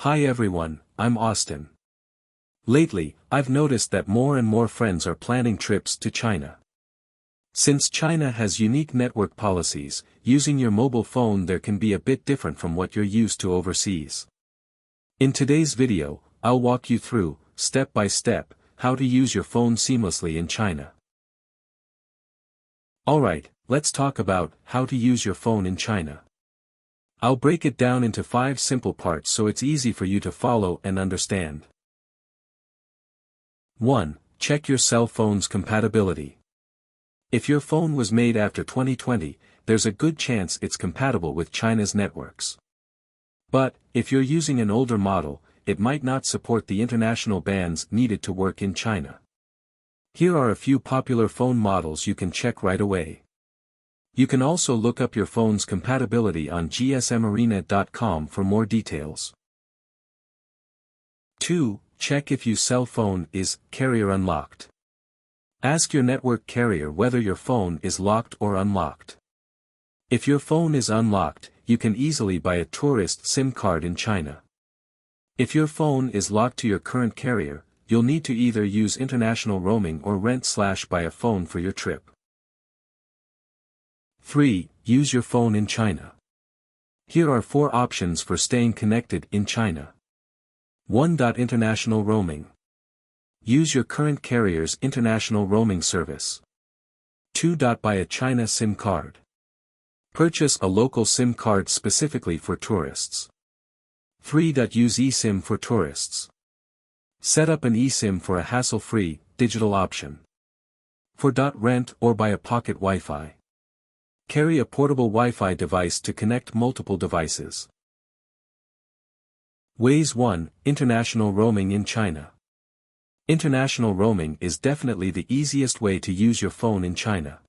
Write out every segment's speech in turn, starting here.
Hi everyone, I'm Austin. Lately, I've noticed that more and more friends are planning trips to China. Since China has unique network policies, using your mobile phone there can be a bit different from what you're used to overseas. In today's video, I'll walk you through, step by step, how to use your phone seamlessly in China. Alright, let's talk about how to use your phone in China. I'll break it down into 5 simple parts so it's easy for you to follow and understand. 1. Check your cell phone's compatibility. If your phone was made after 2020, there's a good chance it's compatible with China's networks. But, if you're using an older model, it might not support the international bands needed to work in China. Here are a few popular phone models you can check right away. You can also look up your phone's compatibility on gsmarina.com for more details. 2. Check if your cell phone is carrier unlocked. Ask your network carrier whether your phone is locked or unlocked. If your phone is unlocked, you can easily buy a tourist SIM card in China. If your phone is locked to your current carrier, you'll need to either use international roaming or rent/buy a phone for your trip. 3. Use your phone in China. Here are 4 options for staying connected in China. 1. International roaming. Use your current carrier's international roaming service. 2. Buy a China SIM card. Purchase a local SIM card specifically for tourists. 3. Use eSIM for tourists. Set up an eSIM for a hassle-free, digital option. 4. Rent or buy a pocket Wi-Fi. Carry a portable Wi-Fi device to connect multiple devices. Ways 1. International roaming in China. International roaming is definitely the easiest way to use your phone in China.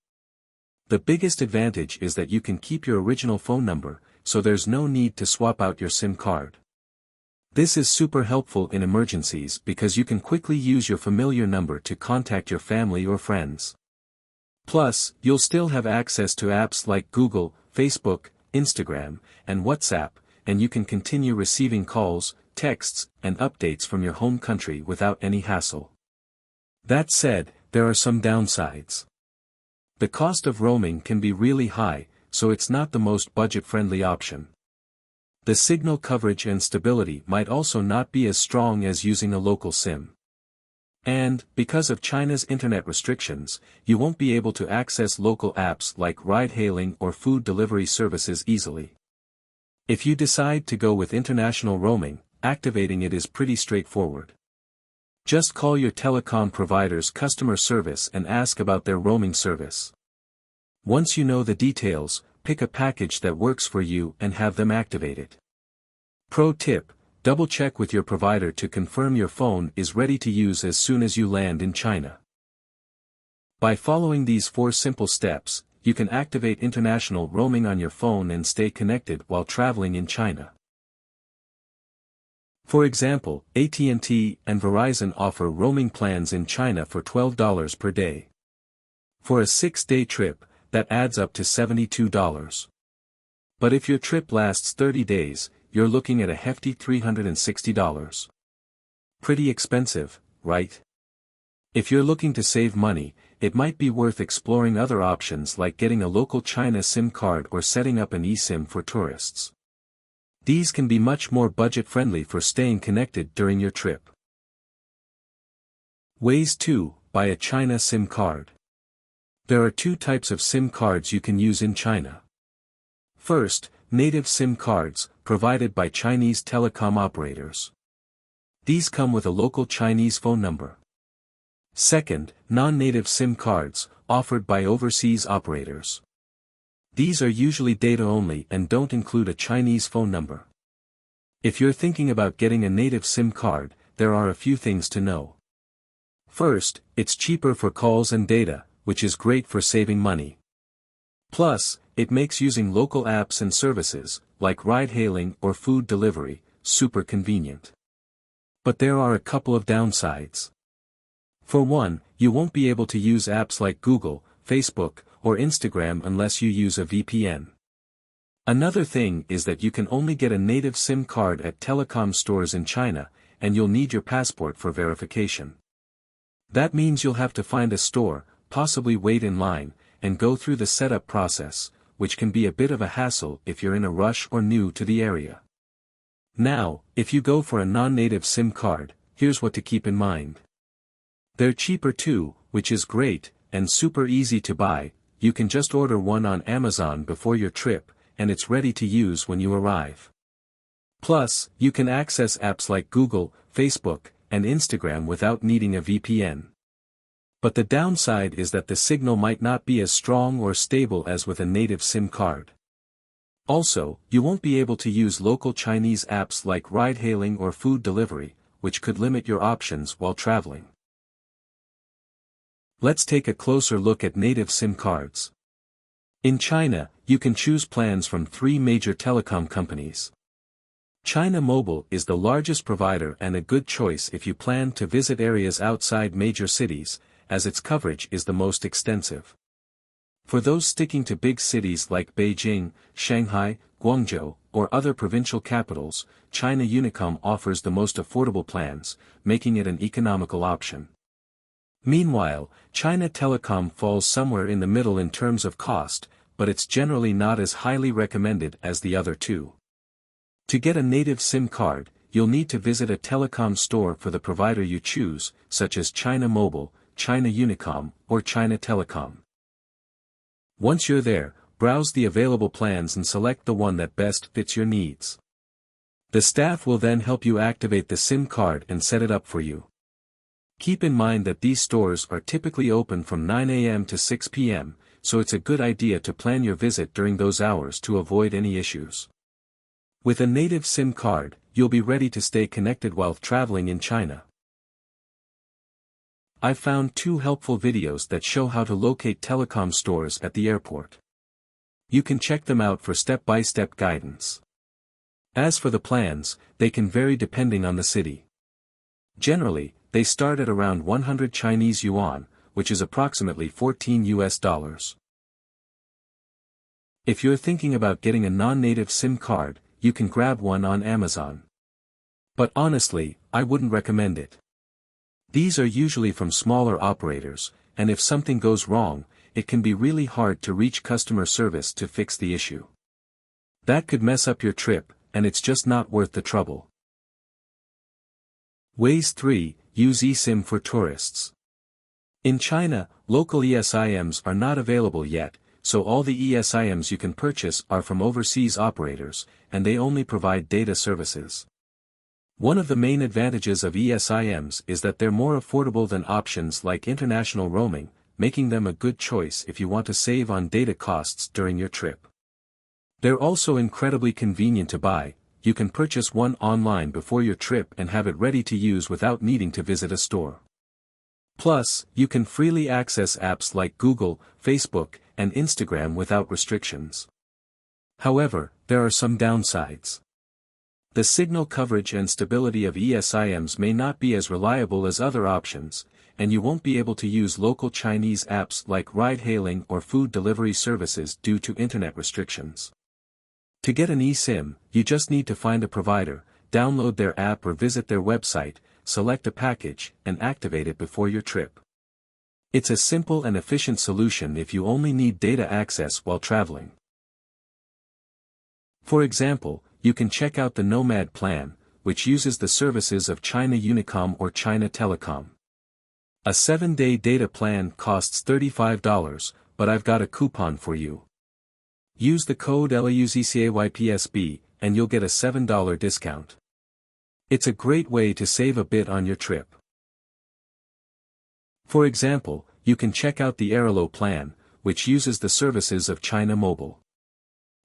The biggest advantage is that you can keep your original phone number, so there's no need to swap out your SIM card. This is super helpful in emergencies because you can quickly use your familiar number to contact your family or friends. Plus, you'll still have access to apps like Google, Facebook, Instagram, and WhatsApp, and you can continue receiving calls, texts, and updates from your home country without any hassle. That said, there are some downsides. The cost of roaming can be really high, so it's not the most budget-friendly option. The signal coverage and stability might also not be as strong as using a local SIM. And, because of China's internet restrictions, you won't be able to access local apps like ride-hailing or food delivery services easily. If you decide to go with international roaming, activating it is pretty straightforward. Just call your telecom provider's customer service and ask about their roaming service. Once you know the details, pick a package that works for you and have them activate it. Pro tip: double-check with your provider to confirm your phone is ready to use as soon as you land in China. By following these 4 simple steps, you can activate international roaming on your phone and stay connected while traveling in China. For example, AT&T and Verizon offer roaming plans in China for $12 per day. For a 6-day trip, that adds up to $72. But if your trip lasts 30 days, you're looking at a hefty $360. Pretty expensive, right? If you're looking to save money, it might be worth exploring other options like getting a local China SIM card or setting up an eSIM for tourists. These can be much more budget-friendly for staying connected during your trip. Ways 2. Buy a China SIM card. There are 2 types of SIM cards you can use in China. First, native SIM cards, provided by Chinese telecom operators. These come with a local Chinese phone number. Second, non-native SIM cards, offered by overseas operators. These are usually data-only and don't include a Chinese phone number. If you're thinking about getting a native SIM card, there are a few things to know. First, it's cheaper for calls and data, which is great for saving money. Plus, it makes using local apps and services, like ride-hailing or food delivery, super convenient. But there are a couple of downsides. For one, you won't be able to use apps like Google, Facebook, or Instagram unless you use a VPN. Another thing is that you can only get a native SIM card at telecom stores in China, and you'll need your passport for verification. That means you'll have to find a store, possibly wait in line, and go through the setup process, which can be a bit of a hassle if you're in a rush or new to the area. Now, if you go for a non-native SIM card, here's what to keep in mind. They're cheaper too, which is great, and super easy to buy. You can just order one on Amazon before your trip, and it's ready to use when you arrive. Plus, you can access apps like Google, Facebook, and Instagram without needing a VPN. But the downside is that the signal might not be as strong or stable as with a native SIM card. Also, you won't be able to use local Chinese apps like ride-hailing or food delivery, which could limit your options while traveling. Let's take a closer look at native SIM cards. In China, you can choose plans from 3 major telecom companies. China Mobile is the largest provider and a good choice if you plan to visit areas outside major cities, as its coverage is the most extensive. For those sticking to big cities like Beijing, Shanghai, Guangzhou, or other provincial capitals, China Unicom offers the most affordable plans, making it an economical option. Meanwhile, China Telecom falls somewhere in the middle in terms of cost, but it's generally not as highly recommended as the other two. To get a native SIM card, you'll need to visit a telecom store for the provider you choose, such as China Mobile, China Unicom, or China Telecom. Once you're there, browse the available plans and select the one that best fits your needs. The staff will then help you activate the SIM card and set it up for you. Keep in mind that these stores are typically open from 9 a.m. to 6 p.m., so it's a good idea to plan your visit during those hours to avoid any issues. With a native SIM card, you'll be ready to stay connected while traveling in China. I've found 2 helpful videos that show how to locate telecom stores at the airport. You can check them out for step-by-step guidance. As for the plans, they can vary depending on the city. Generally, they start at around 100 Chinese yuan, which is approximately $14. If you're thinking about getting a non-native SIM card, you can grab one on Amazon. But honestly, I wouldn't recommend it. These are usually from smaller operators, and if something goes wrong, it can be really hard to reach customer service to fix the issue. That could mess up your trip, and it's just not worth the trouble. Ways 3, use eSIM for tourists. In China, local eSIMs are not available yet, so all the eSIMs you can purchase are from overseas operators, and they only provide data services. One of the main advantages of eSIMs is that they're more affordable than options like international roaming, making them a good choice if you want to save on data costs during your trip. They're also incredibly convenient to buy. You can purchase one online before your trip and have it ready to use without needing to visit a store. Plus, you can freely access apps like Google, Facebook, and Instagram without restrictions. However, there are some downsides. The signal coverage and stability of eSIMs may not be as reliable as other options, and you won't be able to use local Chinese apps like ride-hailing or food delivery services due to internet restrictions. To get an eSIM, you just need to find a provider, download their app or visit their website, select a package, and activate it before your trip. It's a simple and efficient solution if you only need data access while traveling. For example, you can check out the Nomad plan, which uses the services of China Unicom or China Telecom. A 7-day data plan costs $35, but I've got a coupon for you. Use the code LAUZCAYPSB, and you'll get a $7 discount. It's a great way to save a bit on your trip. For example, you can check out the Airalo plan, which uses the services of China Mobile.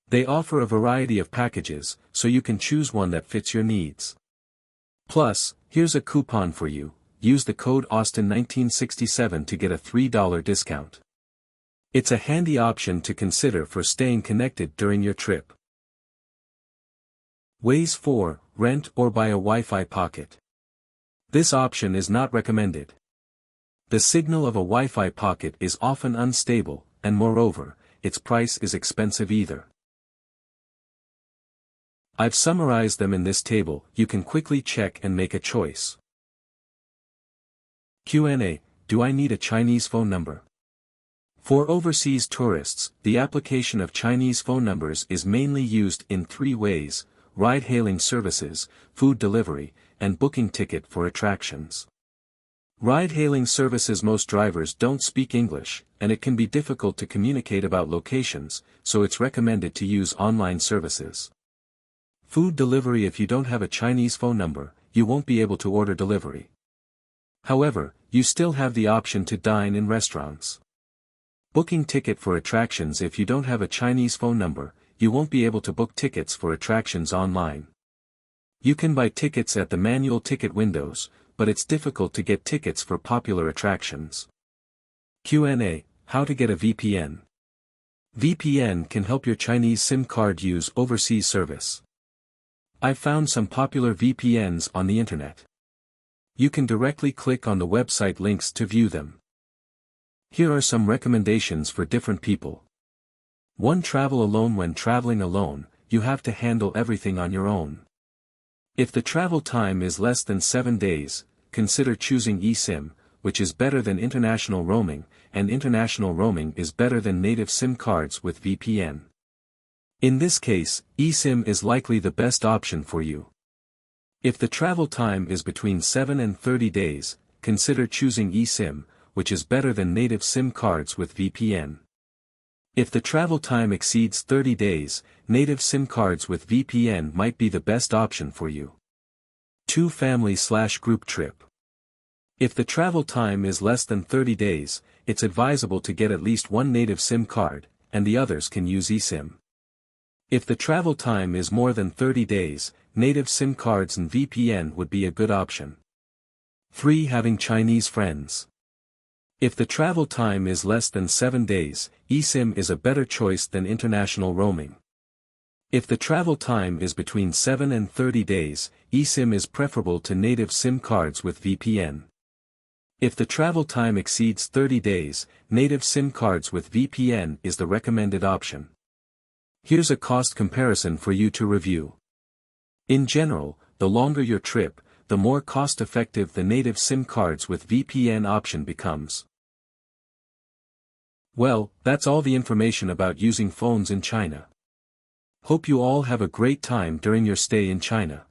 They offer a variety of packages, so you can choose one that fits your needs. Plus, here's a coupon for you. Use the code Austin1967 to get a $3 discount. It's a handy option to consider for staying connected during your trip. Ways 4, rent or buy a Wi-Fi pocket. This option is not recommended. The signal of a Wi-Fi pocket is often unstable, and moreover, its price is expensive either. I've summarized them in this table. You can quickly check and make a choice. Q&A: Do I need a Chinese phone number? For overseas tourists, the application of Chinese phone numbers is mainly used in 3 ways: ride-hailing services, food delivery, and booking ticket for attractions. Ride-hailing services: most drivers don't speak English, and it can be difficult to communicate about locations, so it's recommended to use online services. Food delivery: if you don't have a Chinese phone number, you won't be able to order delivery. However, you still have the option to dine in restaurants. Booking ticket for attractions: if you don't have a Chinese phone number, you won't be able to book tickets for attractions online. You can buy tickets at the manual ticket windows, but it's difficult to get tickets for popular attractions. Q&A: How to get a VPN? VPN can help your Chinese SIM card use overseas service. I've found some popular VPNs on the internet. You can directly click on the website links to view them. Here are some recommendations for different people. 1. Travel alone. When traveling alone, you have to handle everything on your own. If the travel time is less than 7 days, consider choosing eSIM, which is better than international roaming, and international roaming is better than native SIM cards with VPN. In this case, eSIM is likely the best option for you. If the travel time is between 7 and 30 days, consider choosing eSIM, which is better than native SIM cards with VPN. If the travel time exceeds 30 days, native SIM cards with VPN might be the best option for you. 2. Family/group trip. If the travel time is less than 30 days, it's advisable to get at least one native SIM card, and the others can use eSIM. If the travel time is more than 30 days, native SIM cards and VPN would be a good option. 3. Having Chinese friends. If the travel time is less than 7 days, eSIM is a better choice than international roaming. If the travel time is between 7 and 30 days, eSIM is preferable to native SIM cards with VPN. If the travel time exceeds 30 days, native SIM cards with VPN is the recommended option. Here's a cost comparison for you to review. In general, the longer your trip, the more cost-effective the native SIM cards with VPN option becomes. Well, that's all the information about using phones in China. Hope you all have a great time during your stay in China.